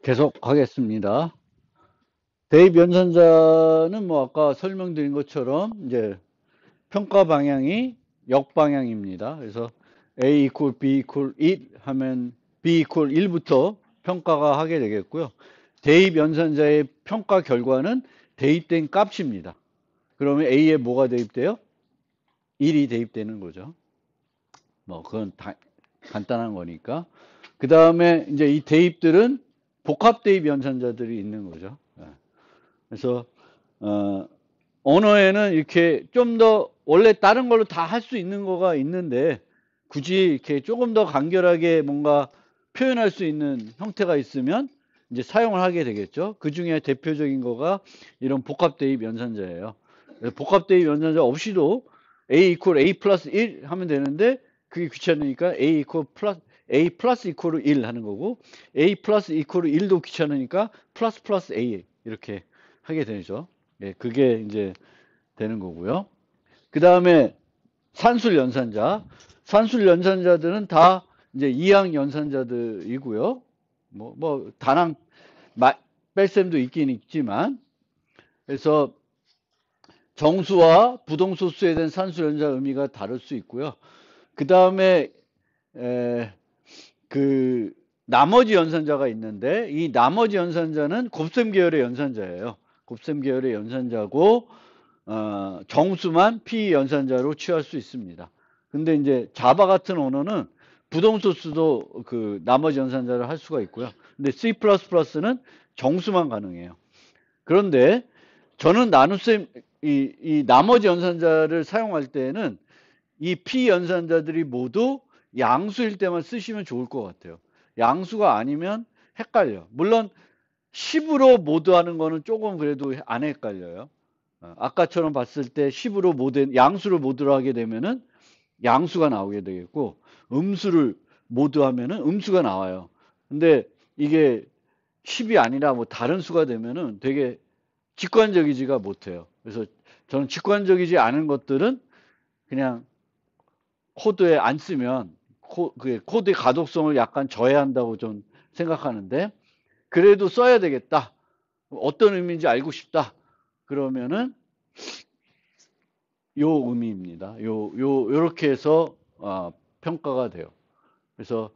계속 하겠습니다. 대입 연산자는 뭐 아까 설명드린 것처럼 이제 평가 방향이 역방향입니다. 그래서 A equal B equal 1 하면 B equal 1부터 평가가 하게 되겠고요. 대입 연산자의 평가 결과는 대입된 값입니다. 그러면 A에 뭐가 대입돼요? 1이 대입되는 거죠. 뭐 그건 간단한 거니까. 그 다음에 이제 이 대입들은 복합 대입 연산자들이 있는 거죠. 그래서 언어에는 이렇게 좀 더 원래 다른 걸로 다 할 수 있는 거가 있는데 굳이 이렇게 조금 더 간결하게 뭔가 표현할 수 있는 형태가 있으면 이제 사용을 하게 되겠죠. 그 중에 대표적인 거가 이런 복합 대입 연산자예요. 복합 대입 연산자 없이도 A 이퀄 A 플러스 1 하면 되는데 그게 귀찮으니까 A 플러스 이퀄 1 하는 거고 A 플러스 이퀄 1도 귀찮으니까 플러스 A 이렇게 하게 되죠. 예, 그게 이제 되는 거고요. 그 다음에 산술 연산자. 산술 연산자들은 다 이제 이항 연산자들이고요. 단항, 뺄셈도 있긴 있지만, 그래서 정수와 부동소수에 대한 산술 연산자 의미가 다를 수 있고요. 그 다음에, 그, 나머지 연산자가 있는데, 이 나머지 연산자는 곱셈 계열의 연산자예요. 곱셈 계열의 연산자고, 정수만 P 연산자로 취할 수 있습니다. 근데 이제 자바 같은 언어는 부동소수도 그 나머지 연산자를 할 수가 있고요. 근데 C++는 정수만 가능해요. 그런데 저는 나눗셈 이 나머지 연산자를 사용할 때는 이 P 연산자들이 모두 양수일 때만 쓰시면 좋을 것 같아요. 양수가 아니면 헷갈려. 물론 10으로 모두 하는 거는 조금 그래도 안 헷갈려요. 아까처럼 봤을 때 10으로 양수를 모두로 하게 되면은 양수가 나오게 되겠고, 음수를 모두 하면은 음수가 나와요. 근데 이게 10이 아니라 뭐 다른 수가 되면은 되게 직관적이지가 못해요. 그래서 저는 직관적이지 않은 것들은 그냥 코드에 안 쓰면 코드의 가독성을 약간 저해한다고 좀 생각하는데, 그래도 써야 되겠다. 어떤 의미인지 알고 싶다. 그러면은 요 의미입니다. 요렇게 해서 평가가 돼요. 그래서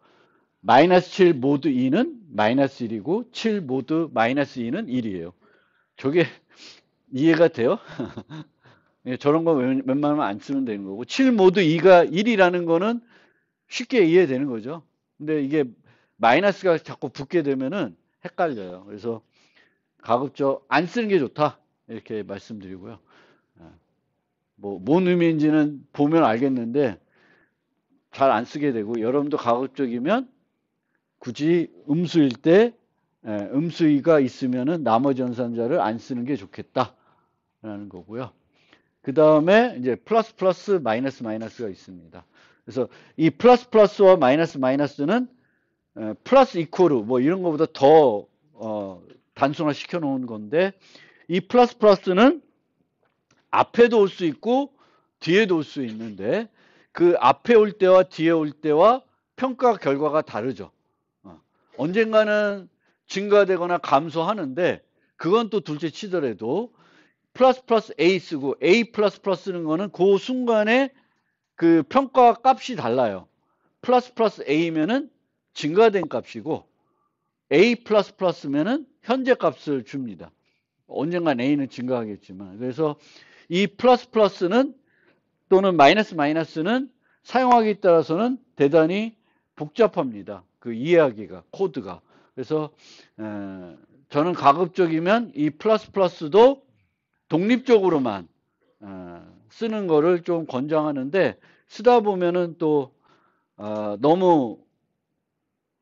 마이너스 7 모드 2는 마이너스 1이고 7 모드 마이너스 2는 1이에요. 저게 이해가 돼요? 예, 저런 거 웬만하면 안 쓰면 되는 거고 7 모드 2가 1이라는 거는 쉽게 이해되는 거죠. 근데 이게 마이너스가 자꾸 붙게 되면은 헷갈려요. 그래서 가급적 안 쓰는 게 좋다. 이렇게 말씀드리고요. 뭔 의미인지는 보면 알겠는데 잘 안 쓰게 되고, 여러분도 가급적이면 굳이 음수일 때 음수이가 있으면은 나머지 연산자를 안 쓰는 게 좋겠다라는 거고요. 그 다음에 이제 플러스 마이너스가 있습니다. 그래서 이 플러스와 마이너스는 플러스 이퀄 뭐 이런 것보다 더 단순화 시켜 놓은 건데, 이 플러스는 앞에도 올 수 있고 뒤에도 올 수 있는데 그 앞에 올 때와 뒤에 올 때와 평가 결과가 다르죠. 언젠가는 증가되거나 감소하는데 그건 또 둘째 치더라도 플러스 A 쓰고 A 플러스는 거는 그 순간에 그 평가 값이 달라요. 플러스 A면은 증가된 값이고 A 플러스면은 현재 값을 줍니다. 언젠간 A는 증가하겠지만, 그래서 이 플러스는 또는 마이너스는 사용하기에 따라서는 대단히 복잡합니다. 그 이해하기가, 코드가. 그래서 저는 가급적이면 이 플러스도 독립적으로만 쓰는 거를 좀 권장하는데, 쓰다 보면은 또 너무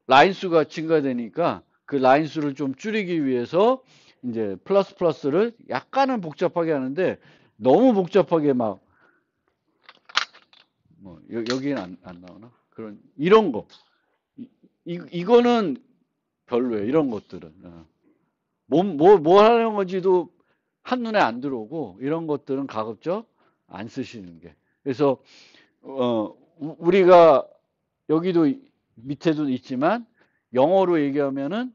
라인 수가 증가되니까 그 라인 수를 좀 줄이기 위해서 이제 플러스를 약간은 복잡하게 하는데, 너무 복잡하게 막 여기는 안 나오나? 이런 거. 이거는 별로예요. 이런 것들은. 뭐 하는 건지도 한눈에 안 들어오고, 이런 것들은 가급적 안 쓰시는 게. 그래서, 우리가 여기도 밑에도 있지만, 영어로 얘기하면은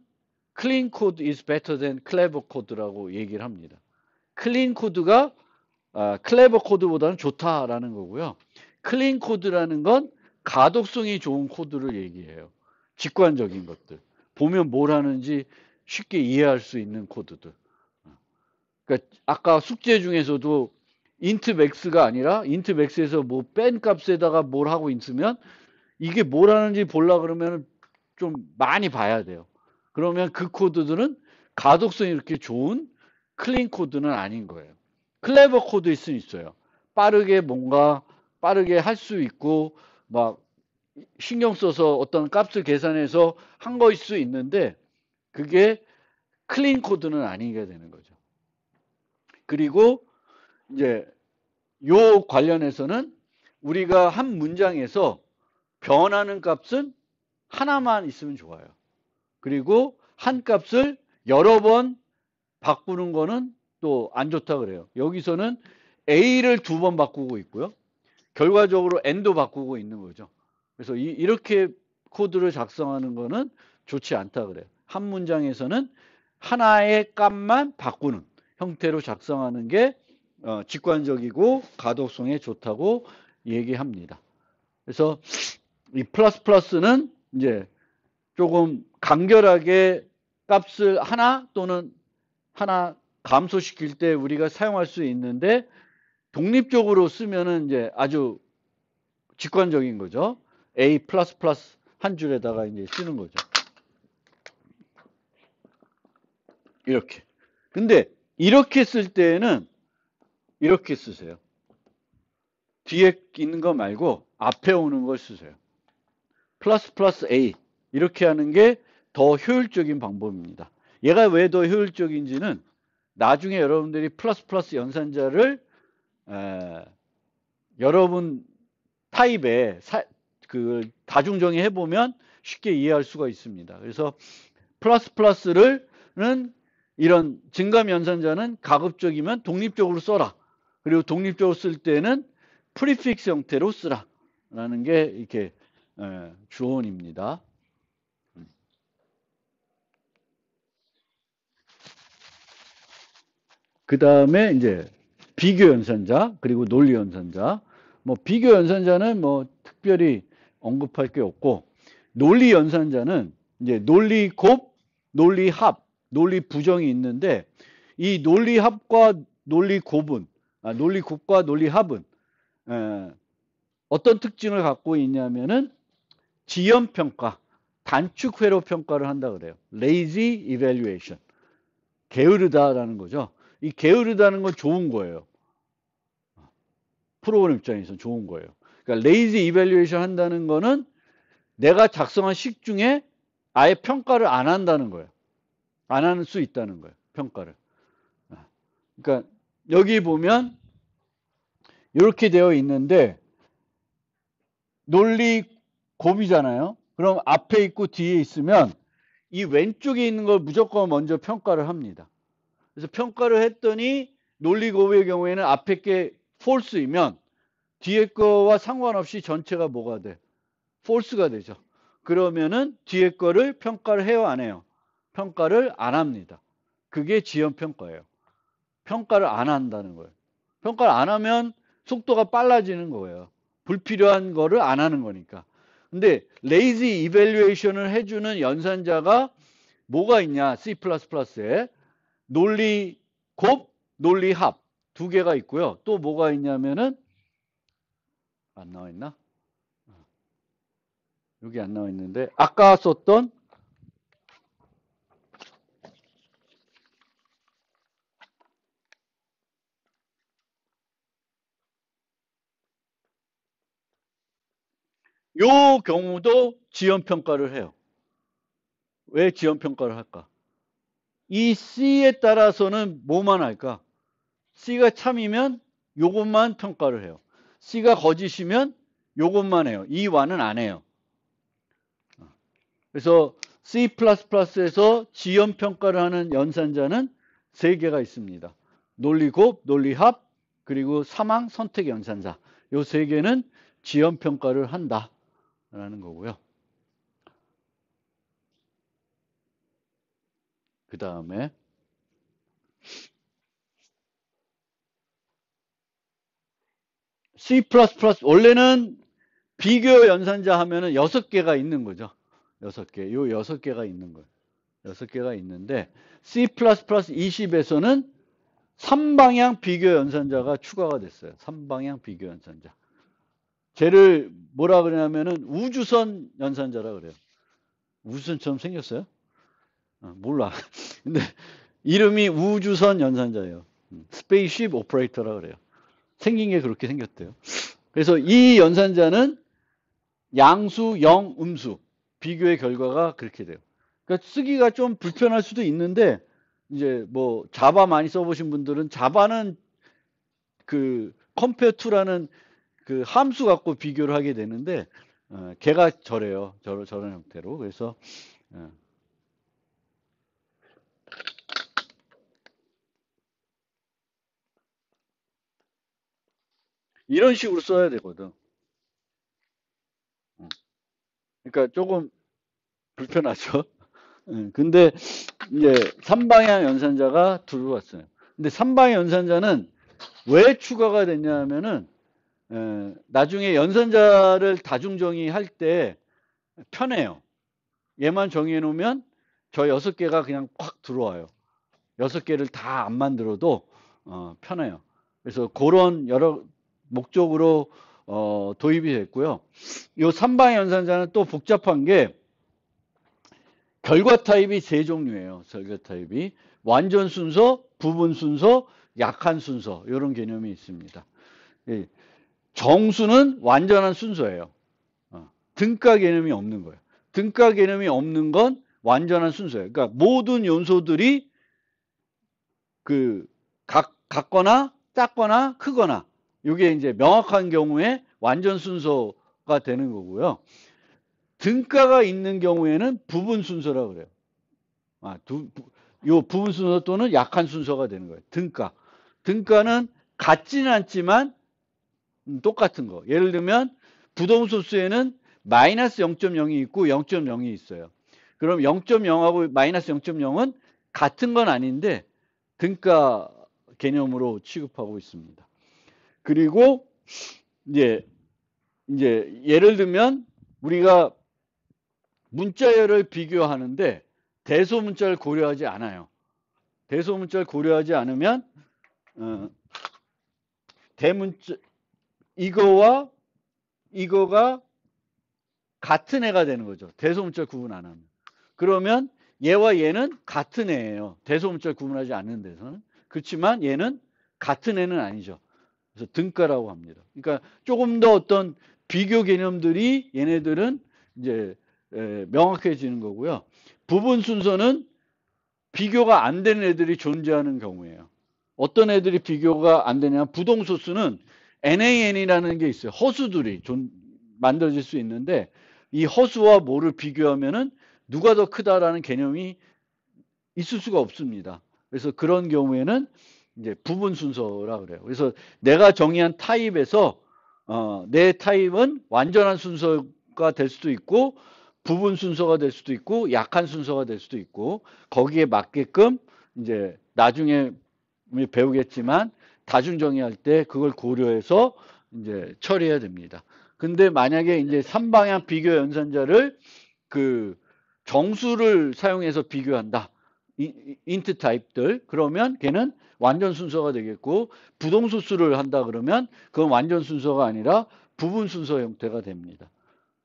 clean code is better than clever code라고 얘기를 합니다. clean code가 clever code보다는 좋다라는 거고요. clean code라는 건 가독성이 좋은 코드를 얘기해요. 직관적인 것들. 보면 뭘 하는지 쉽게 이해할 수 있는 코드들. 그러니까 아까 숙제 중에서도 int max가 아니라 int max에서 뭐 뺀 값에다가 뭘 하고 있으면 이게 뭘 하는지 보려 그러면 좀 많이 봐야 돼요. 그러면 그 코드들은 가독성이 이렇게 좋은 클린 코드는 아닌 거예요. 클레버 코드일 수 있어요. 빠르게 뭔가 빠르게 할 수 있고 막 신경 써서 어떤 값을 계산해서 한 거일 수 있는데 그게 클린 코드는 아니게 되는 거죠. 그리고 이제 요 관련해서는 우리가 한 문장에서 변하는 값은 하나만 있으면 좋아요. 그리고 한 값을 여러 번 바꾸는 거는 또 안 좋다 그래요. 여기서는 A를 2번 바꾸고 있고요. 결과적으로 N도 바꾸고 있는 거죠. 그래서 이렇게 코드를 작성하는 거는 좋지 않다 그래요. 한 문장에서는 하나의 값만 바꾸는 형태로 작성하는 게 직관적이고 가독성에 좋다고 얘기합니다. 그래서 이 플러스는 이제 조금 간결하게 값을 하나 또는 하나 감소시킬 때 우리가 사용할 수 있는데 독립적으로 쓰면은 이제 아주 직관적인 거죠. A++ 한 줄에다가 이제 쓰는 거죠. 이렇게. 근데 이렇게 쓸 때는 이렇게 쓰세요. 뒤에 있는 거 말고 앞에 오는 걸 쓰세요. 플러스 A 이렇게 하는 게 더 효율적인 방법입니다. 얘가 왜 더 효율적인지는 나중에 여러분들이 플러스 연산자를 여러분 타입에 그 다중정의 해보면 쉽게 이해할 수가 있습니다. 그래서 플러스는 이런 증감 연산자는 가급적이면 독립적으로 써라. 그리고 독립적으로 쓸 때는 프리픽스 형태로 쓰라. 라는 게 이렇게 주어입니다. 그 다음에 이제 비교 연산자 그리고 논리 연산자. 뭐 비교 연산자는 뭐 특별히 언급할 게 없고 논리 연산자는 이제 논리 곱, 논리 합, 논리 부정이 있는데 이 논리 합과 논리 곱은 논리 곱과 논리 합은 어떤 특징을 갖고 있냐면은 지연 평가, 단축 회로 평가를 한다 그래요. lazy evaluation. 게으르다라는 거죠. 이 게으르다는 건 좋은 거예요. 프로그램 입장에서 좋은 거예요. 그러니까 lazy evaluation 한다는 거는 내가 작성한 식 중에 아예 평가를 안 한다는 거예요. 안 할 수 있다는 거예요. 평가를. 그러니까 여기 보면 이렇게 되어 있는데 논리 곱이잖아요. 그럼 앞에 있고 뒤에 있으면 이 왼쪽에 있는 걸 무조건 먼저 평가를 합니다. 그래서 평가를 했더니 논리 곱의 경우에는 앞에 게 false이면 뒤에 거와 상관없이 전체가 뭐가 돼? false가 되죠. 그러면은 뒤에 거를 평가를 해요, 안 해요? 평가를 안 합니다. 그게 지연 평가예요. 평가를 안 한다는 거예요. 평가를 안 하면 속도가 빨라지는 거예요. 불필요한 거를 안 하는 거니까. 근데 lazy evaluation을 해주는 연산자가 뭐가 있냐? C++에 논리 곱, 논리 합 두 개가 있고요. 또 뭐가 있냐면은 안 나와 있나? 여기 안 나와 있는데 아까 썼던 요 경우도 지연 평가를 해요. 왜 지연 평가를 할까? 이 C에 따라서는 뭐만 할까? C가 참이면 요것만 평가를 해요. C가 거짓이면 요것만 해요. 이 와는 안 해요. 그래서 C++에서 지연 평가를 하는 연산자는 3개가 있습니다. 논리곱, 논리합, 그리고 사망 선택 연산자. 요 3개는 지연 평가를 한다라는 거고요. 그 다음에 C++ 원래는 비교 연산자 하면은 6개가 있는 거죠. 6개. 요 6개가 있는 거예요. 6개가 있는데 C++20에서는 3방향 비교 연산자가 추가가 됐어요. 3방향 비교 연산자. 쟤를 뭐라 그러냐면은 우주선 연산자라 그래요. 우주선처럼 생겼어요? 몰라. 근데 이름이 우주선 연산자예요. 스페이스십 오퍼레이터라 그래요. 생긴 게 그렇게 생겼대요. 그래서 이 연산자는 양수, 영, 음수 비교의 결과가 그렇게 돼요. 그러니까 쓰기가 좀 불편할 수도 있는데 이제 뭐 자바 많이 써보신 분들은 자바는 그 compare to라는 그 함수 갖고 비교를 하게 되는데 걔가 저래요. 저런 형태로. 그래서 이런 식으로 써야 되거든. 그러니까 조금 불편하죠. 근데 이제 3방향 연산자가 들어왔어요. 근데 3방향 연산자는 왜 추가가 됐냐면은 나중에 연산자를 다중정의할 때 편해요. 얘만 정해 놓으면 저 6개가 그냥 확 들어와요. 6개를 다 안 만들어도 편해요. 그래서 그런 여러 목적으로 도입이 됐고요. 이 3방향 연산자는 또 복잡한 게 결과 타입이 3종류예요. 결과 타입이 완전 순서, 부분 순서, 약한 순서 이런 개념이 있습니다. 정수는 완전한 순서예요. 등가 개념이 없는 거예요. 등가 개념이 없는 건 완전한 순서예요. 그러니까 모든 요소들이 그 같거나 작거나 크거나 이게 이제 명확한 경우에 완전 순서가 되는 거고요. 등가가 있는 경우에는 부분 순서라고 그래요. 요 부분 순서 또는 약한 순서가 되는 거예요. 등가. 등가는 같지는 않지만 똑같은 거. 예를 들면 부동소수에는 마이너스 0.0이 있고 0.0이 있어요. 그럼 0.0하고 마이너스 0.0은 같은 건 아닌데 등가 개념으로 취급하고 있습니다. 그리고 이제 예를 들면 우리가 문자열을 비교하는데 대소문자를 고려하지 않아요. 대소문자를 고려하지 않으면 대문자 이거와 이거가 같은 애가 되는 거죠. 대소문자를 구분 안 하면. 그러면 얘와 얘는 같은 애예요. 대소문자를 구분하지 않는 데서는. 그렇지만 얘는 같은 애는 아니죠. 그래서 등가라고 합니다. 그러니까 조금 더 어떤 비교 개념들이 얘네들은 이제 명확해지는 거고요. 부분 순서는 비교가 안 되는 애들이 존재하는 경우예요. 어떤 애들이 비교가 안 되냐? 부동소수는 NaN이라는 게 있어요. 허수들이 만들어질 수 있는데 이 허수와 뭐를 비교하면은 누가 더 크다라는 개념이 있을 수가 없습니다. 그래서 그런 경우에는 이제 부분 순서라 그래요. 그래서 내가 정의한 타입에서 내 타입은 완전한 순서가 될 수도 있고 부분 순서가 될 수도 있고 약한 순서가 될 수도 있고 거기에 맞게끔 이제 나중에 배우겠지만 다중 정의할 때 그걸 고려해서 이제 처리해야 됩니다. 근데 만약에 이제 3방향 비교 연산자를 그 정수를 사용해서 비교한다. 인트 타입들 그러면 걔는 완전 순서가 되겠고 부동소수를 한다 그러면 그건 완전 순서가 아니라 부분 순서 형태가 됩니다.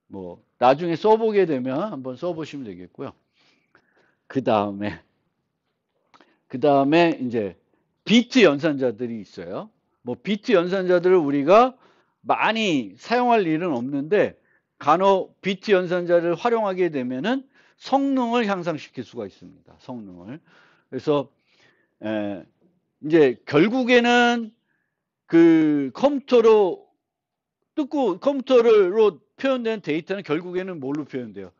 뭐 나중에 써보게 되면 한번 써보시면 되겠고요. 그 다음에 이제 비트 연산자들이 있어요. 뭐 비트 연산자들을 우리가 많이 사용할 일은 없는데 간혹 비트 연산자를 활용하게 되면은 성능을 향상시킬 수가 있습니다. 성능을. 그래서 이제 결국에는 그 컴퓨터로 컴퓨터로 표현된 데이터는 결국에는 뭘로 표현돼요?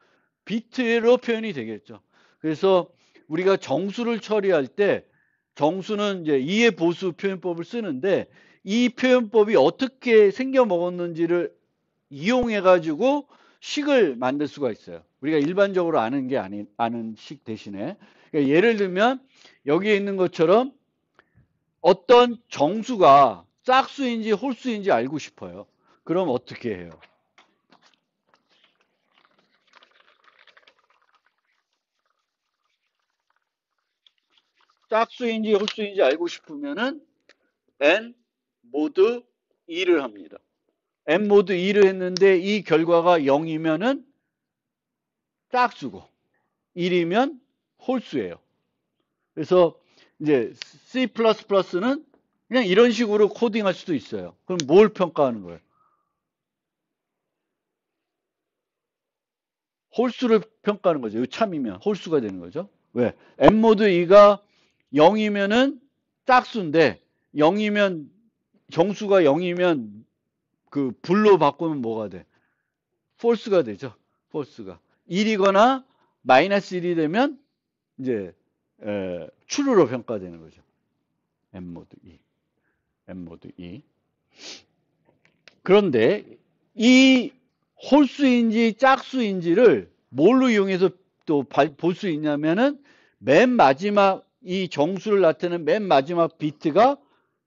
비트로 표현이 되겠죠. 그래서 우리가 정수를 처리할 때 정수는 이제 이해 보수 표현법을 쓰는데 이 표현법이 어떻게 생겨 먹었는지를 이용해 가지고 식을 만들 수가 있어요. 우리가 일반적으로 아는 게 아닌 식 대신에 그러니까 예를 들면 여기에 있는 것처럼 어떤 정수가 짝수인지 홀수인지 알고 싶어요. 그럼 어떻게 해요? 짝수인지 홀수인지 알고 싶으면은 n 모드 2를 합니다. n 모드 2를 했는데 이 결과가 0이면은 짝수고 1이면 홀수예요. 그래서 이제 C++는 그냥 이런 식으로 코딩할 수도 있어요. 그럼 뭘 평가하는 거예요? 홀수를 평가하는 거죠. 이 참이면 홀수가 되는 거죠. 왜? n 모드 2가 0이면은 짝수인데 0이면 정수가 0이면 그 불로 바꾸면 뭐가 돼? 폴스가 되죠. 폴스가 1이거나 마이너스 1이 되면 이제 true로 평가되는 거죠. n 모드 2. n 모드 2. 그런데 이 홀수인지 짝수인지를 뭘로 이용해서 또 볼 수 있냐면은 맨 마지막 이 정수를 나타내는 맨 마지막 비트가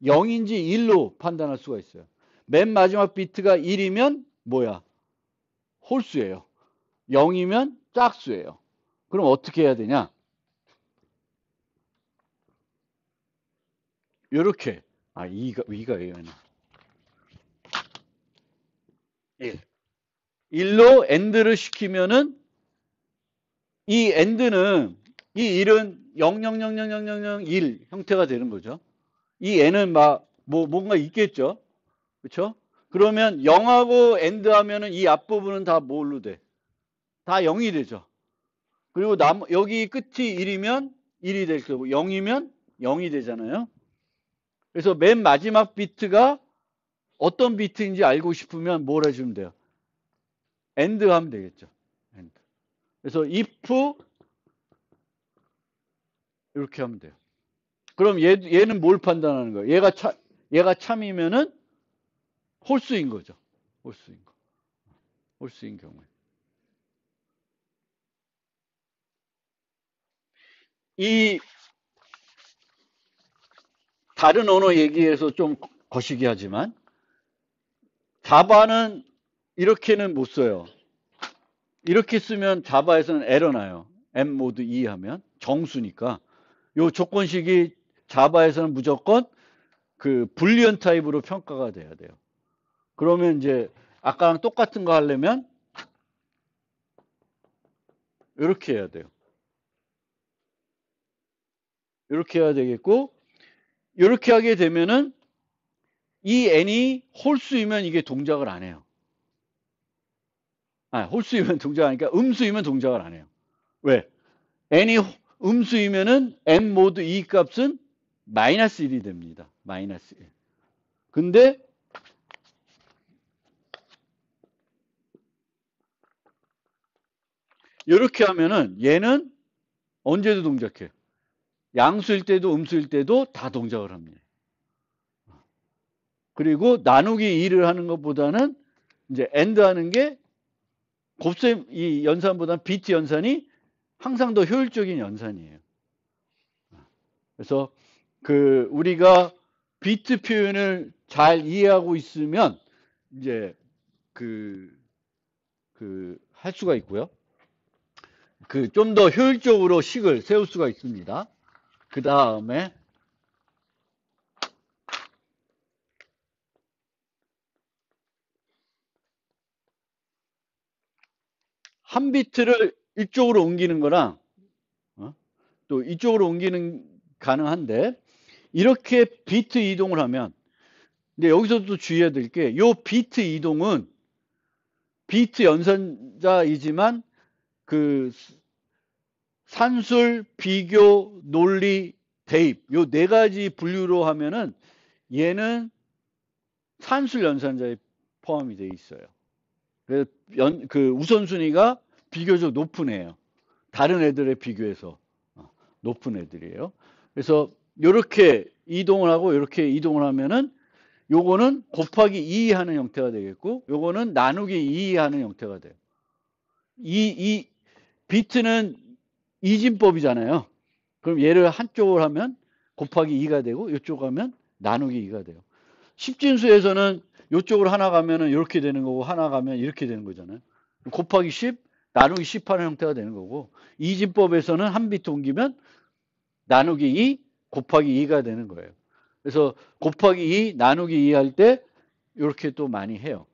0인지 1로 판단할 수가 있어요. 맨 마지막 비트가 1이면 뭐야? 홀수예요. 0이면 짝수예요. 그럼 어떻게 해야 되냐? 요렇게. 아, 2가 왜요? 1. 1로 AND를 시키면은 이 AND는 이 1은 0000001 형태가 되는 거죠. 이 n은 막 뭔가 있겠죠. 그렇죠? 그러면 0하고 AND 하면은 이 앞부분은 다 뭘로 돼? 다 0이 되죠. 그리고 여기 끝이 1이면 1이 될 거고 0이면 0이 되잖아요. 그래서 맨 마지막 비트가 어떤 비트인지 알고 싶으면 뭘 해주면 돼요? AND 하면 되겠죠. AND. 그래서 if 이렇게 하면 돼요. 그럼 얘는 뭘 판단하는 거예요? 얘가 참이면은 홀수인 거죠. 홀수인 거. 홀수인 경우에. 이 다른 언어 얘기해서 좀 거시기 하지만 자바는 이렇게는 못 써요. 이렇게 쓰면 자바에서는 에러 나요. m 모드 2 하면 정수니까. 요 조건식이 자바에서는 무조건 그 불리언 타입으로 평가가 돼야 돼요. 그러면 이제 아까랑 똑같은 거 하려면 이렇게 해야 돼요. 이렇게 해야 되겠고 이렇게 하게 되면은 이 n이 홀수이면 이게 동작을 안 해요. 홀수이면 동작 안 하니까 음수이면 동작을 안 해요. 왜? n이 음수이면은 n 모드 2 값은 마이너스 1이 됩니다. 마이너스 1. 근데 이렇게 하면은 얘는 언제도 동작해. 양수일 때도 음수일 때도 다 동작을 합니다. 그리고 나누기 2를 하는 것보다는 이제 AND 하는 게 곱셈 이 연산보다는 비트 연산이 항상 더 효율적인 연산이에요. 그래서 그 우리가 비트 표현을 잘 이해하고 있으면 이제 할 수가 있고요. 좀 더 효율적으로 식을 세울 수가 있습니다. 그 다음에 한 비트를 이쪽으로 옮기는 거랑 또 이쪽으로 옮기는 가능한데 이렇게 비트 이동을 하면 근데 여기서도 주의해야 될 게 이 비트 이동은 비트 연산자이지만 그 산술, 비교, 논리, 대입 요 네 가지 분류로 하면은 얘는 산술 연산자에 포함이 돼 있어요. 그래서 우선순위가 비교적 높은 애예요. 다른 애들에 비교해서 높은 애들이에요. 그래서 이렇게 이동을 하고 이렇게 이동을 하면은 요거는 곱하기 2 하는 형태가 되겠고 요거는 나누기 2 하는 형태가 돼요. 이 비트는 이진법이잖아요. 그럼 얘를 한쪽을 하면 곱하기 2가 되고 이쪽 하면 나누기 2가 돼요. 십진수에서는 이쪽으로 하나 가면은 이렇게 되는 거고 하나 가면 이렇게 되는 거잖아요. 곱하기 10, 나누기 10 하는 형태가 되는 거고 이진법에서는 한 비트 옮기면 나누기 2, 곱하기 2가 되는 거예요. 그래서 곱하기 2, 나누기 2 할 때 이렇게 또 많이 해요.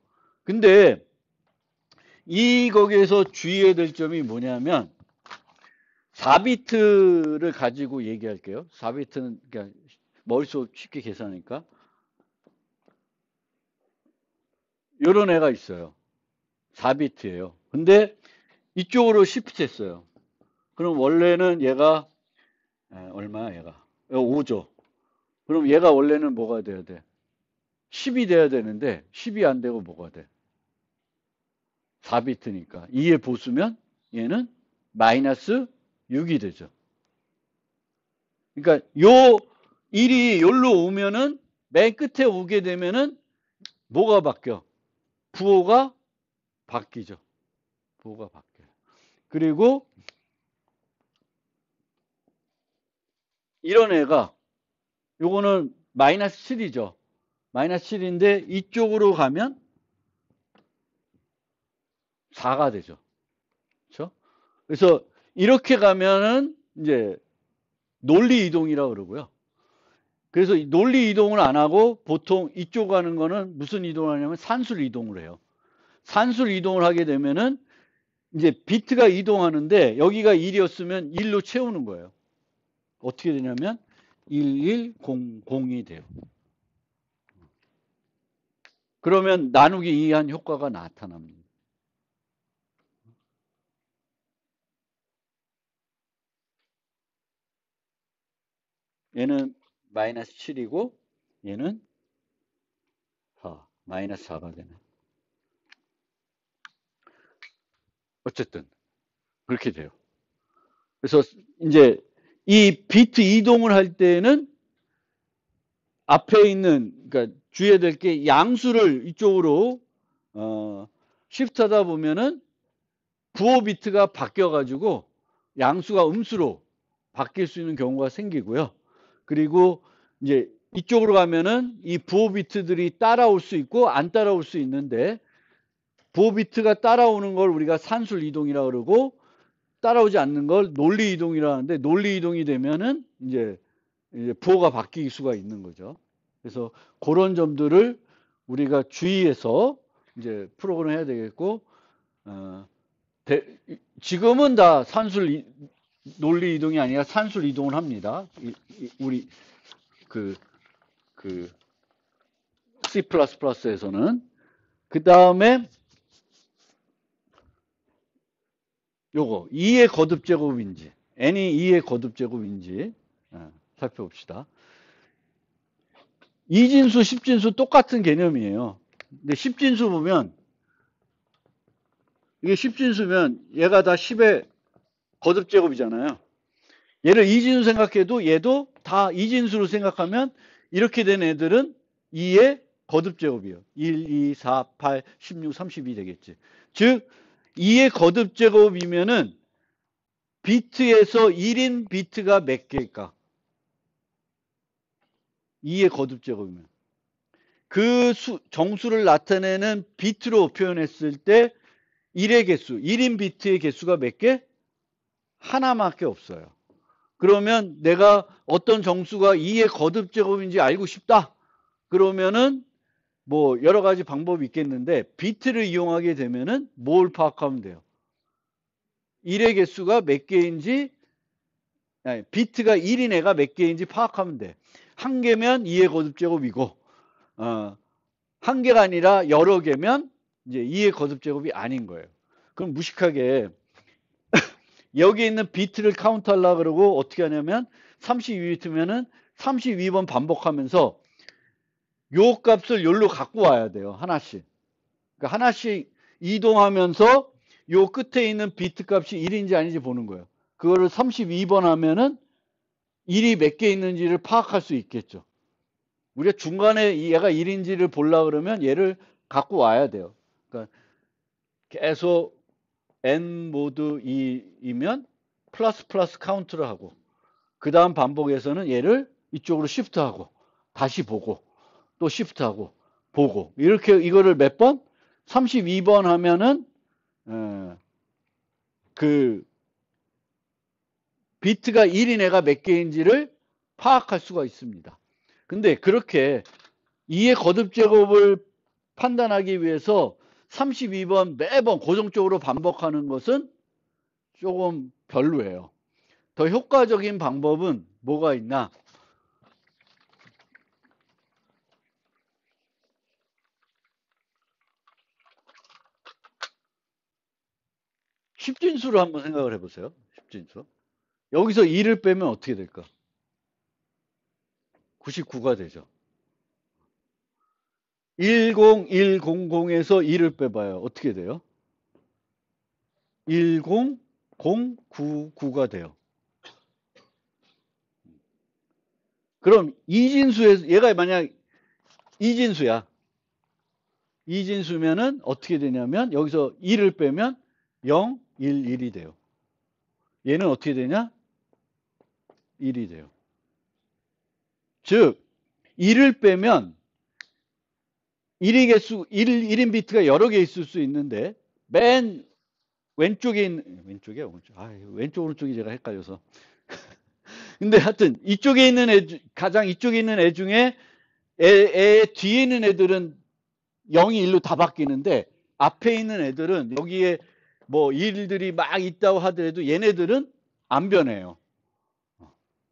근데 이 거기에서 주의해야 될 점이 뭐냐면 4비트를 가지고 얘기할게요. 4비트는 그러니까 머릿속 쉽게 계산하니까 이런 애가 있어요. 4비트예요. 근데 이쪽으로 시프트 했어요. 그럼 원래는 얘가 얼마야 얘가? 5죠. 그럼 얘가 원래는 뭐가 돼야 돼? 10이 돼야 되는데 10이 안 되고 뭐가 돼? 4비트니까 2의 보수면 얘는 마이너스 6이 되죠. 그러니까 요 1이 여기로 오면은 맨 끝에 오게 되면은 뭐가 바뀌어? 부호가 바뀌죠. 부호가 바뀌어요. 그리고 이런 애가 요거는 마이너스 7이죠. 마이너스 7인데 이쪽으로 가면 4가 되죠. 그렇죠? 그래서 이렇게 가면은 이제 논리 이동이라고 그러고요. 그래서 논리 이동을 안 하고 보통 이쪽 가는 거는 무슨 이동을 하냐면 산술 이동을 해요. 산술 이동을 하게 되면은 이제 비트가 이동하는데 여기가 1이었으면 1로 채우는 거예요. 어떻게 되냐면 1100이 돼요. 그러면 나누기 2한 효과가 나타납니다. 얘는 마이너스 7이고 얘는 4, 마이너스 4가 되네. 어쨌든 그렇게 돼요. 그래서 이제 이 비트 이동을 할 때는 앞에 있는 그러니까 주의해야 될 게 양수를 이쪽으로 시프트하다 보면은 부호 비트가 바뀌어 가지고 양수가 음수로 바뀔 수 있는 경우가 생기고요. 그리고 이제 이쪽으로 가면은 이 부호 비트들이 따라올 수 있고 안 따라올 수 있는데 부호 비트가 따라오는 걸 우리가 산술 이동이라고 그러고 따라오지 않는 걸 논리 이동이라고 하는데 논리 이동이 되면은 이제 부호가 바뀔 수가 있는 거죠. 그래서 그런 점들을 우리가 주의해서 이제 프로그램 해야 되겠고 어, 지금은 다 산술 논리 이동이 아니라 산술 이동을 합니다. 우리 그 C++에서는 그 다음에 요거 2의 거듭 제곱인지 n이 2의 거듭 제곱인지 살펴봅시다. 이진수, 십진수 똑같은 개념이에요. 근데 십진수 보면 이게 십진수면 얘가 다 10의 거듭 제곱이잖아요. 얘를 이진수 생각해도 얘도 다 이진수로 생각하면 이렇게 된 애들은 2의 거듭 제곱이에요. 1, 2, 4, 8, 16, 32 되겠지. 즉 2의 거듭 제곱이면은 비트에서 1인 비트가 몇 개일까? 2의 거듭 제곱이면. 그 정수를 나타내는 비트로 표현했을 때 1의 개수, 1인 비트의 개수가 몇 개? 하나밖에 없어요. 그러면 내가 어떤 정수가 2의 거듭 제곱인지 알고 싶다. 그러면은 뭐 여러 가지 방법이 있겠는데 비트를 이용하게 되면은 뭘 파악하면 돼요? 1의 개수가 몇 개인지 아니, 비트가 1인 애가 몇 개인지 파악하면 돼. 한 개면 2의 거듭 제곱이고 한 개가 아니라 여러 개면 이제 2의 거듭 제곱이 아닌 거예요. 그럼 무식하게 여기 있는 비트를 카운트하려고 그러고 어떻게 하냐면 32비트면은 32번 반복하면서 요 값을 여기로 갖고 와야 돼요. 하나씩. 그러니까 하나씩 이동하면서 요 끝에 있는 비트 값이 1인지 아닌지 보는 거예요. 그거를 32번 하면은 1이 몇 개 있는지를 파악할 수 있겠죠. 우리가 중간에 얘가 1인지를 보려고 그러면 얘를 갖고 와야 돼요. 그러니까 계속 n 모드 2이면 플러스 플러스 카운트를 하고 그 다음 반복에서는 얘를 이쪽으로 시프트하고 다시 보고 또 시프트하고 보고 이렇게 이거를 몇 번? 32번 하면은 그 비트가 1인 애가 몇 개인지를 파악할 수가 있습니다. 근데 그렇게 2의 거듭 제곱을 판단하기 위해서 32번 매번 고정적으로 반복하는 것은 조금 별로예요. 더 효과적인 방법은 뭐가 있나? 십진수를 한번 생각을 해보세요. 십진수. 여기서 2를 빼면 어떻게 될까? 99가 되죠. 10100에서 2를 빼봐요. 어떻게 돼요? 10099가 돼요. 그럼 이진수에서 얘가 만약 이진수야. 이진수면은 어떻게 되냐면 여기서 2를 빼면 0, 1, 1이 돼요. 얘는 어떻게 되냐? 1이 돼요. 즉 2를 빼면 1인 비트가 여러 개 있을 수 있는데 맨 왼쪽에 있는 왼쪽이야 오른쪽 왼쪽 오른쪽이 제가 헷갈려서 근데 하여튼 이쪽에 있는 가장 이쪽에 있는 애 중에 애 뒤에 있는 애들은 0이 1로 다 바뀌는데 앞에 있는 애들은 여기에 뭐 일들이 막 있다고 하더라도 얘네들은 안 변해요.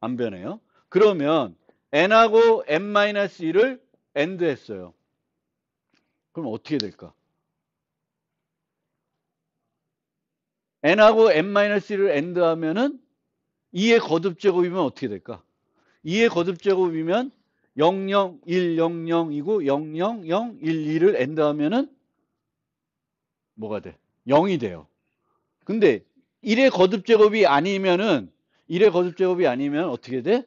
안 변해요. 그러면 n하고 n-1을 AND 했어요. 그럼 어떻게 될까? n하고 n-1을 AND 하면은 2의 거듭 제곱이면 어떻게 될까? 2의 거듭 제곱이면 0, 0, 1, 0, 0이고 0, 0, 0, 1, 2를 AND 하면은 뭐가 돼? 0이 돼요. 근데 1의 거듭 제곱이 아니면은 1의 거듭 제곱이 아니면 어떻게 돼?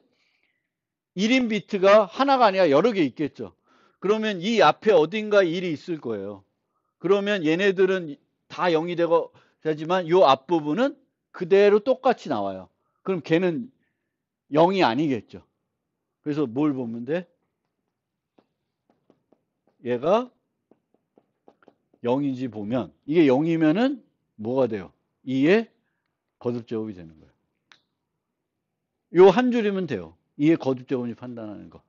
1인 비트가 하나가 아니라 여러 개 있겠죠. 그러면 이 앞에 어딘가 1이 있을 거예요. 그러면 얘네들은 다 0이 되고 하지만 이 앞부분은 그대로 똑같이 나와요. 그럼 걔는 0이 아니겠죠. 그래서 뭘 보면 돼? 얘가 0인지 보면 이게 0이면은 뭐가 돼요? 2의 거듭 제곱이 되는 거예요. 요 한 줄이면 돼요. 2의 거듭 제곱이 판단하는 거.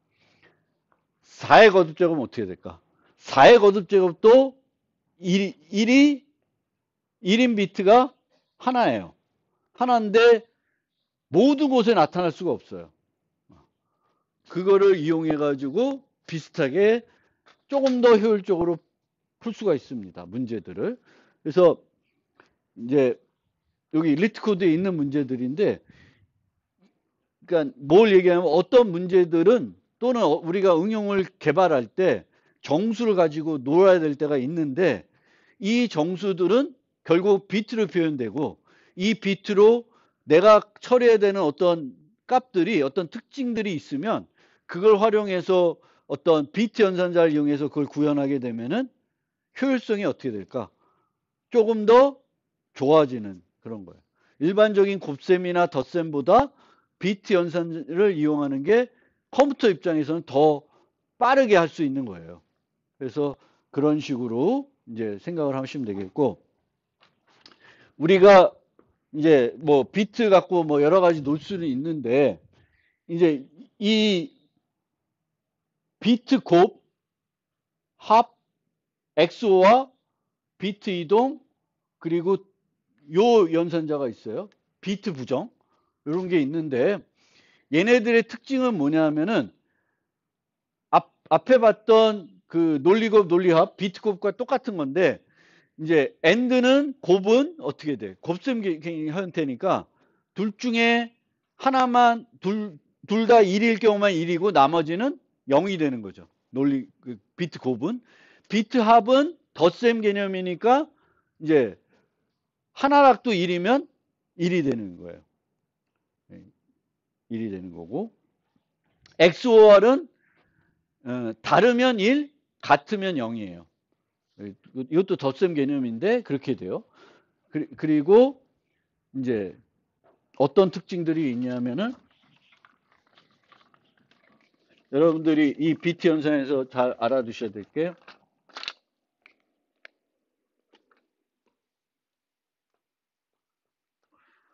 4의 거듭 제곱은 어떻게 될까? 4의 거듭 제곱도 1인 비트가 하나예요. 하나인데 모든 곳에 나타날 수가 없어요. 그거를 이용해 가지고 비슷하게 조금 더 효율적으로 풀 수가 있습니다. 문제들을. 그래서 이제 여기 리트 코드에 있는 문제들인데 그러니까 뭘 얘기하냐면 어떤 문제들은 또는 우리가 응용을 개발할 때 정수를 가지고 놀아야 될 때가 있는데 이 정수들은 결국 비트로 표현되고 이 비트로 내가 처리해야 되는 어떤 값들이 어떤 특징들이 있으면 그걸 활용해서 어떤 비트 연산자를 이용해서 그걸 구현하게 되면은 효율성이 어떻게 될까? 조금 더 좋아지는 그런 거예요. 일반적인 곱셈이나 덧셈보다 비트 연산을 이용하는 게 컴퓨터 입장에서는 더 빠르게 할 수 있는 거예요. 그래서 그런 식으로 이제 생각을 하시면 되겠고, 우리가 이제 뭐 비트 갖고 뭐 여러 가지 놀 수는 있는데, 이제 이 비트 곱, 합, 엑소와 비트 이동, 그리고 요 연산자가 있어요. 비트 부정. 이런 게 있는데, 얘네들의 특징은 뭐냐면은 앞에 봤던 그 논리곱, 논리합, 비트곱과 똑같은 건데 이제 AND는 곱은 어떻게 돼? 곱셈 형태니까 둘 중에 하나만 둘 다 1일 경우만 1이고 나머지는 0이 되는 거죠. 논리 그 비트 곱은 비트 합은 덧셈 개념이니까 이제 하나락도 1이면 1이 되는 거예요. 1이 되는 거고 XOR은 다르면 1, 같으면 0이에요. 이것도 덧셈 개념인데 그렇게 돼요. 그리고 이제 어떤 특징들이 있냐면은 여러분들이 이 비트 연산에서 잘 알아두셔야 될 게,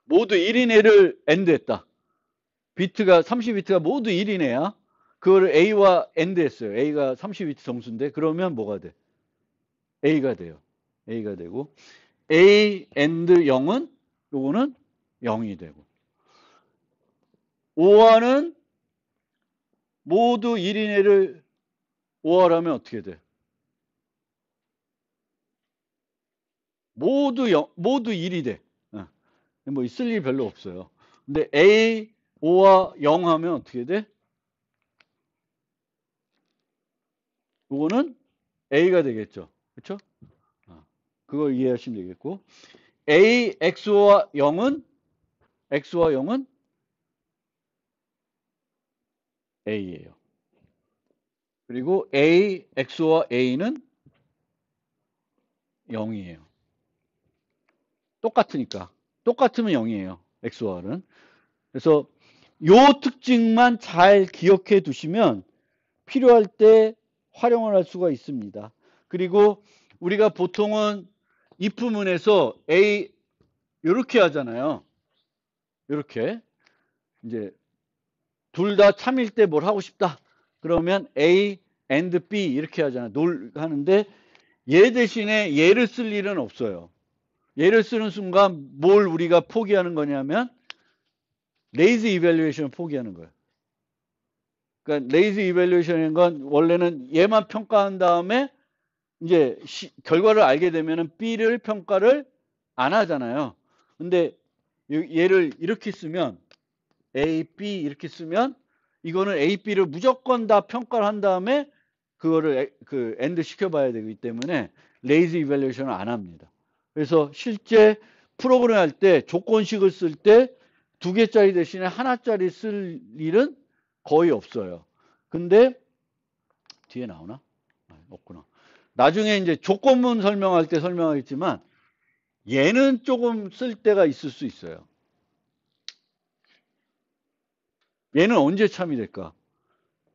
모두 1인회를 AND했다. 비트가 30비트가 모두 1인회야. 그걸 A와 AND 했어요. A가 30비트 정수인데 그러면 뭐가 돼? A가 돼요. A가 되고 A AND 0은 요거는 0이 되고, OR은 모두 1인회를 OR하면 어떻게 돼? 모두 1이 돼. 뭐 있을 일 별로 없어요. 근데 A, O와 0 하면 어떻게 돼? 요거는 A가 되겠죠. 그렇죠? 그걸 이해하시면 되겠고, A, X와 0은 A예요. 그리고 A, X와 A는 0이에요. 똑같으니까. 똑같으면 0이에요. X와는. 그래서 요 특징만 잘 기억해 두시면 필요할 때 활용을 할 수가 있습니다. 그리고 우리가 보통은 if문에서 A 이렇게 하잖아요. 이렇게 이제 둘 다 참일 때 뭘 하고 싶다. 그러면 A and B 이렇게 하잖아요. 하는데 얘 대신에 얘를 쓸 일은 없어요. 얘를 쓰는 순간 뭘 우리가 포기하는 거냐면 레이즈 이밸류에이션을 포기하는 거예요. 그러니까 레이즈 이밸류에이션인 건 원래는 얘만 평가한 다음에 이제 결과를 알게 되면은 B를 평가를 안 하잖아요. 근데 얘를 이렇게 쓰면 A, B 이렇게 쓰면 이거는 A, B를 무조건 다 평가를 한 다음에 그거를 엔드 시켜봐야 되기 때문에 레이즈 이밸류에이션을 안 합니다. 그래서 실제 프로그램 할 때 조건식을 쓸 때 2개짜리 대신에 하나짜리 쓸 일은 거의 없어요. 근데 뒤에 나오나? 없구나. 나중에 이제 조건문 설명할 때 설명하겠지만 얘는 조금 쓸 때가 있을 수 있어요. 얘는 언제 참이 될까?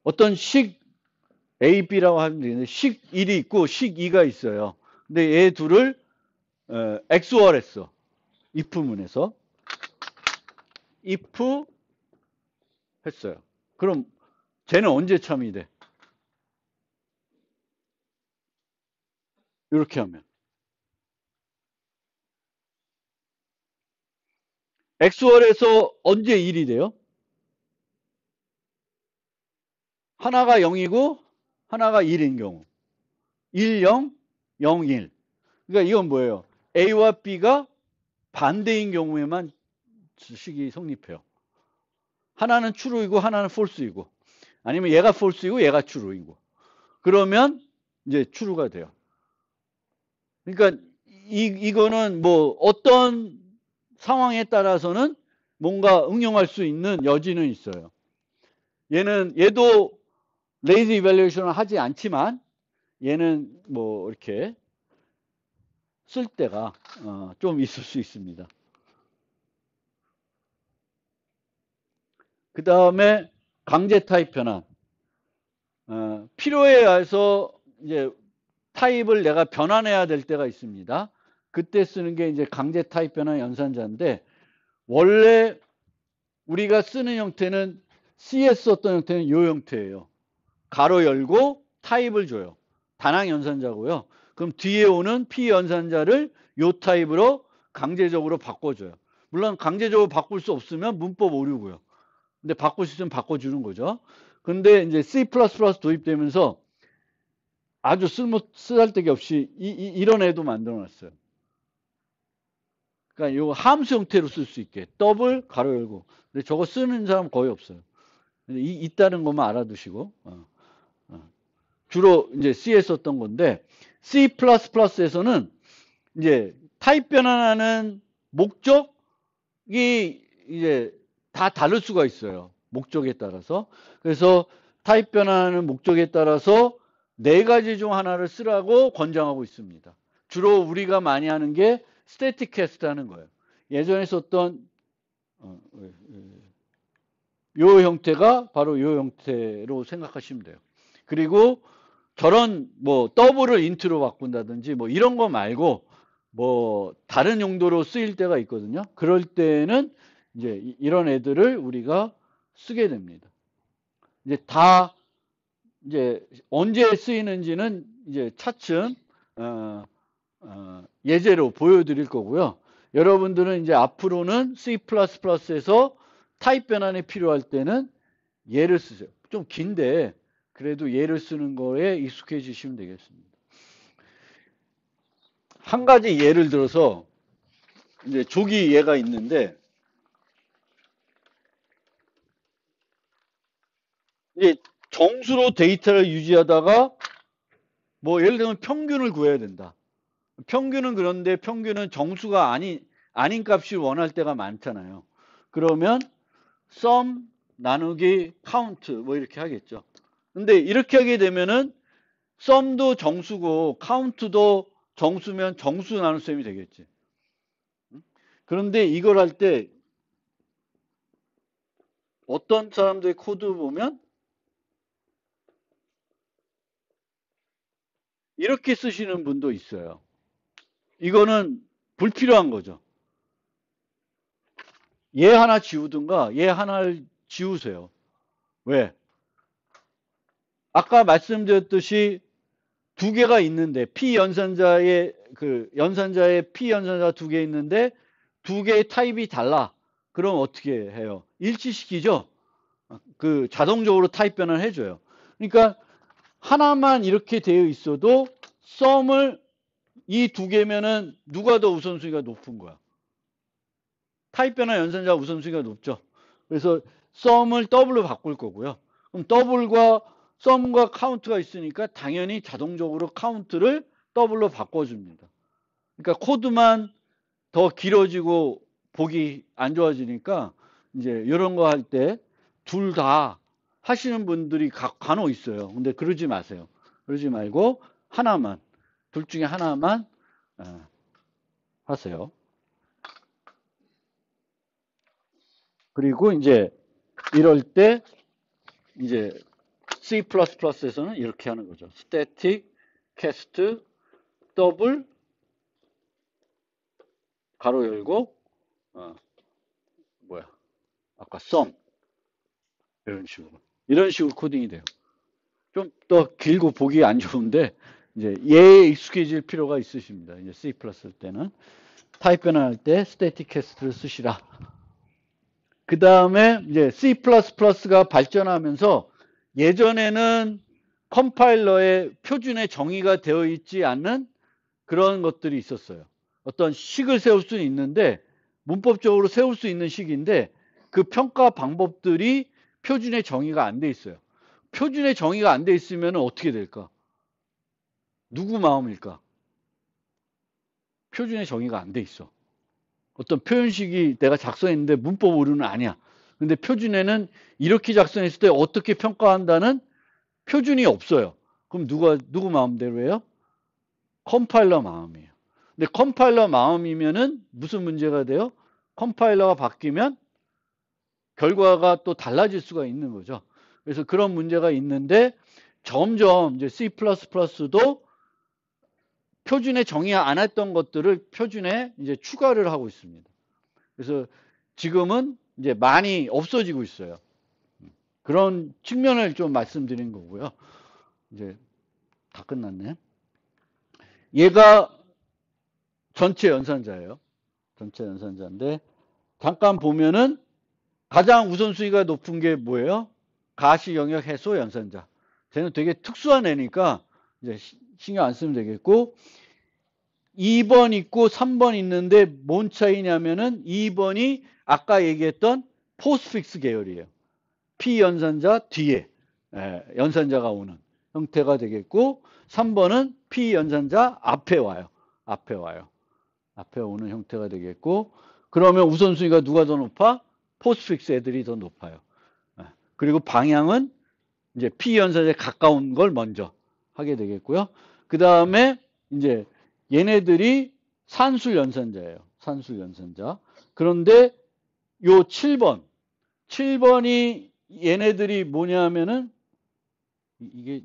어떤 식 A, B라고 하면 되는데 식 1이 있고 식 2가 있어요. 근데 얘 둘을 XOR 했어. if문에서. if 했어요. 그럼 쟤는 언제 참이 돼? 이렇게 하면. XOR에서 언제 1이 돼요? 하나가 0이고 하나가 1인 경우. 1, 0, 0, 1. 그러니까 이건 뭐예요? A와 B가 반대인 경우에만 식이 성립해요. 하나는 true이고 하나는 false이고, 아니면 얘가 false이고 얘가 true이고, 그러면 이제 true가 돼요. 그러니까 이거는 뭐 어떤 상황에 따라서는 뭔가 응용할 수 있는 여지는 있어요. 얘도 레이즈 이밸류에이션을 하지 않지만 얘는 뭐 이렇게 쓸 때가 좀 있을 수 있습니다. 그 다음에 강제 타입 변환. 필요에 의해서 이제 타입을 내가 변환해야 될 때가 있습니다. 그때 쓰는 게 이제 강제 타입 변환 연산자인데, 원래 우리가 쓰는 형태는 CS 어떤 형태는 이 형태예요. 가로 열고 타입을 줘요. 단항 연산자고요. 그럼 뒤에 오는 P 연산자를 이 타입으로 강제적으로 바꿔줘요. 물론 강제적으로 바꿀 수 없으면 문법 오류고요. 근데 바꿀 수 있으면 바꿔주는 거죠. 근데 이제 C++ 도입되면서 아주 쓰잘데기 없이 이런 애도 만들어 놨어요. 그러니까 이거 함수 형태로 쓸 수 있게 더블 가로 열고. 근데 저거 쓰는 사람 거의 없어요. 있다는 것만 알아두시고. 주로 이제 C에 썼던 건데, C++에서는 이제 타입 변환하는 목적이 이제 다 다를 수가 있어요. 목적에 따라서. 그래서 타입 변환하는 목적에 따라서 4가지 중 하나를 쓰라고 권장하고 있습니다. 주로 우리가 많이 하는 게 스태틱 캐스트 하는 거예요. 예전에 썼던 요 형태가 바로 요 형태로 생각하시면 돼요. 그리고 저런 뭐 더블을 인트로 바꾼다든지 뭐 이런 거 말고 뭐 다른 용도로 쓰일 때가 있거든요. 그럴 때는 이제 이런 애들을 우리가 쓰게 됩니다. 이제 다 이제 언제 쓰이는지는 이제 차츰 예제로 보여드릴 거고요. 여러분들은 이제 앞으로는 C++에서 타입 변환이 필요할 때는 얘를 쓰세요. 좀 긴데 그래도 얘를 쓰는 거에 익숙해지시면 되겠습니다. 한 가지 예를 들어서 이제 조기 예가 있는데 이제 정수로 데이터를 유지하다가 뭐 예를 들면 평균을 구해야 된다. 평균은 그런데 평균은 정수가 아닌 값을 원할 때가 많잖아요. 그러면 sum 나누기 count 뭐 이렇게 하겠죠. 근데 이렇게 하게 되면은 sum도 정수고 count도 정수면 정수 나눗셈이 되겠지. 그런데 이걸 할 때 어떤 사람들의 코드 보면 이렇게 쓰시는 분도 있어요. 이거는 불필요한 거죠. 얘 하나 지우든가 얘 하나를 지우세요. 왜? 아까 말씀드렸듯이 두 개가 있는데 P 연산자의 P 연산자 두 개 있는데 두 개의 타입이 달라. 그럼 어떻게 해요? 일치시키죠? 그 자동적으로 타입 변환을 해줘요. 그러니까 하나만 이렇게 되어 있어도 썸을 이 두 개면은 누가 더 우선순위가 높은 거야? 타입 변환 연산자 우선순위가 높죠. 그래서 썸을 더블로 바꿀 거고요. 그럼 더블과 썸과 카운트가 있으니까 당연히 자동적으로 카운트를 더블로 바꿔줍니다. 그러니까 코드만 더 길어지고 보기 안 좋아지니까 이제 이런 거 할 때 둘 다 하시는 분들이 간혹 있어요. 근데 그러지 마세요. 그러지 말고 하나만, 둘 중에 하나만 하세요. 그리고 이제 이럴 때 이제 C++에서는 이렇게 하는 거죠. static cast 더블 가로 열고 뭐야 아까 sum 이런 식으로 코딩이 돼요. 좀 더 길고 보기 안 좋은데 이제 얘에 익숙해질 필요가 있으십니다. 이제 C++ 때는 타입 변환할 때 static cast를 쓰시라. 그 다음에 이제 C++가 발전하면서 예전에는 컴파일러에 표준의 정의가 되어 있지 않는 그런 것들이 있었어요. 어떤 식을 세울 수는 있는데 문법적으로 세울 수 있는 식인데 그 평가 방법들이 표준의 정의가 안 돼 있어요. 표준의 정의가 안 돼 있으면 어떻게 될까? 누구 마음일까? 표준의 정의가 안 돼 있어. 어떤 표현식이 내가 작성했는데 문법으로는 아니야. 근데 표준에는 이렇게 작성했을 때 어떻게 평가한다는 표준이 없어요. 그럼 누구 마음대로 해요? 컴파일러 마음이에요. 근데 컴파일러 마음이면은 무슨 문제가 돼요? 컴파일러가 바뀌면 결과가 또 달라질 수가 있는 거죠. 그래서 그런 문제가 있는데 점점 이제 C++도 표준에 정의 안 했던 것들을 표준에 이제 추가를 하고 있습니다. 그래서 지금은 이제 많이 없어지고 있어요. 그런 측면을 좀 말씀드린 거고요. 이제 다 끝났네. 얘가 전체 연산자예요. 전체 연산자인데 잠깐 보면은 가장 우선순위가 높은 게 뭐예요? 가시 영역 해소 연산자. 쟤는 되게 특수한 애니까 이제 신경 안 쓰면 되겠고 2번 있고 3번 있는데 뭔 차이냐면은 2번이 아까 얘기했던 포스픽스 계열이에요. P 연산자 뒤에 연산자가 오는 형태가 되겠고 3번은 P 연산자 앞에 와요. 앞에 와요. 앞에 오는 형태가 되겠고 그러면 우선순위가 누가 더 높아? 포스픽스 애들이 더 높아요. 그리고 방향은 이제 P 연산자에 가까운 걸 먼저 하게 되겠고요. 그 다음에 이제 얘네들이 산술 연산자예요. 산술 연산자. 그런데 요 7번 7번이 얘네들이 뭐냐면은 이게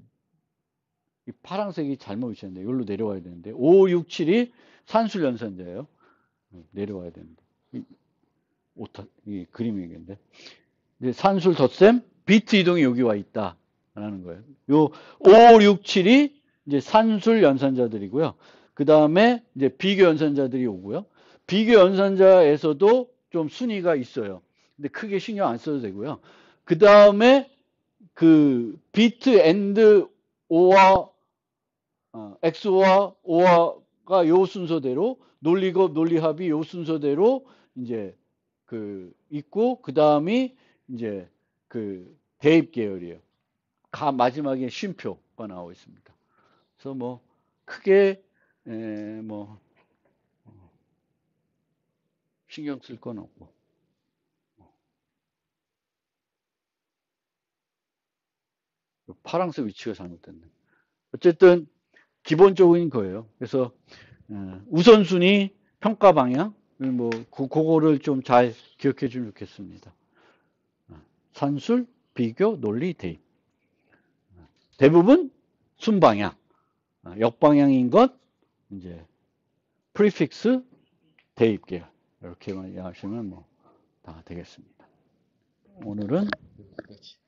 이 파란색이 잘못 위치했는데 이걸로 내려와야 되는데 5, 6, 7이 산술 연산자예요. 내려와야 되는데 이 그림이겠는데 이제 산술 덧셈 비트 이동이 여기 와 있다라는 거예요. 요 5, 6, 7이 이제 산술 연산자들이고요. 그 다음에 이제 비교 연산자들이 오고요. 비교 연산자에서도 좀 순위가 있어요. 근데 크게 신경 안 써도 되고요. 그 다음에 그 비트 앤드 오와 X와 O가 요 순서대로 논리급 논리합이 요 순서대로 이제 그 있고 그 다음이 이제 그 대입 계열이에요. 마지막에 쉼표가 나오고 있습니다. 그래서 뭐 크게 뭐 신경 쓸 건 없고 파란색 위치가 잘못됐네. 어쨌든 기본적인 거예요. 그래서 우선순위 평가 방향 뭐 그거를 좀 잘 기억해 주면 좋겠습니다. 산술, 비교, 논리, 대입. 대부분 순방향. 역방향인 것 이제 프리픽스, 대입 계열. 이렇게만 이해하시면 뭐 다 되겠습니다. 오늘은 여기까지.